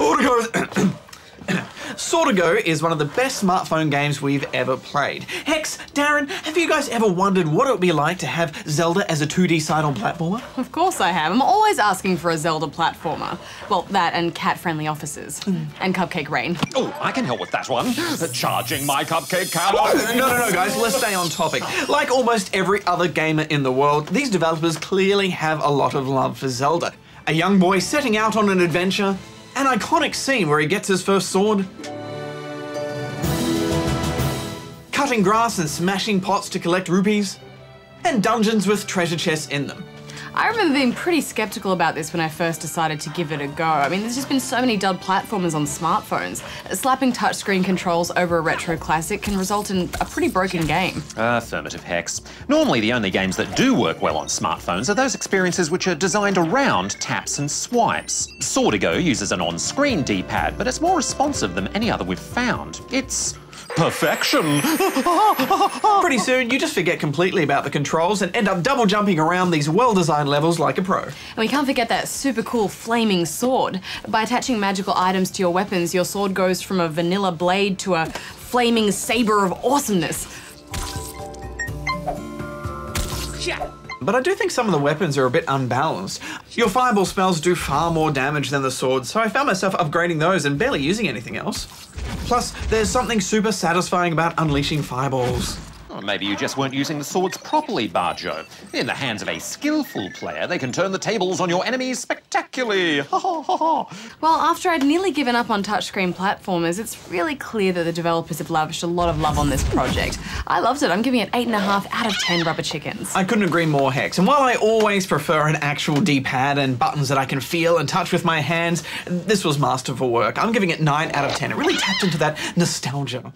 Swordigo. Swordigo is one of the best smartphone games we've ever played. Hex, Darren, have you guys ever wondered what it would be like to have Zelda as a 2D side-on platformer? Of course I have. I'm always asking for a Zelda platformer. Well, that and cat-friendly offices. And Cupcake Rain. Oh, I can help with that one. Charging my cupcake card. No, guys, let's stay on topic. Like almost every other gamer in the world, these developers clearly have a lot of love for Zelda. A young boy setting out on an adventure, an iconic scene where he gets his first sword, cutting grass and smashing pots to collect rupees, and dungeons with treasure chests in them. I remember being pretty skeptical about this when I first decided to give it a go. I mean, there's just been so many dud platformers on smartphones. Slapping touchscreen controls over a retro classic can result in a pretty broken game. Affirmative, Hex. Normally the only games that do work well on smartphones are those experiences which are designed around taps and swipes. Swordigo uses an on-screen D-pad, but it's more responsive than any other we've found. It's perfection. Pretty soon, you just forget completely about the controls and end up double jumping around these well-designed levels like a pro. And we can't forget that super cool flaming sword. By attaching magical items to your weapons, your sword goes from a vanilla blade to a flaming saber of awesomeness. But I do think some of the weapons are a bit unbalanced. Your fireball spells do far more damage than the sword, so I found myself upgrading those and barely using anything else. Plus, there's something super satisfying about unleashing fireballs. Or maybe you just weren't using the swords properly, Barjo. In the hands of a skillful player, they can turn the tables on your enemies spectacularly. Ha ha ha ha. Well, after I'd nearly given up on touchscreen platformers, it's really clear that the developers have lavished a lot of love on this project. I loved it. I'm giving it 8.5 out of 10 rubber chickens. I couldn't agree more, Hex. And while I always prefer an actual D-pad and buttons that I can feel and touch with my hands, this was masterful work. I'm giving it 9 out of 10. It really tapped into that nostalgia.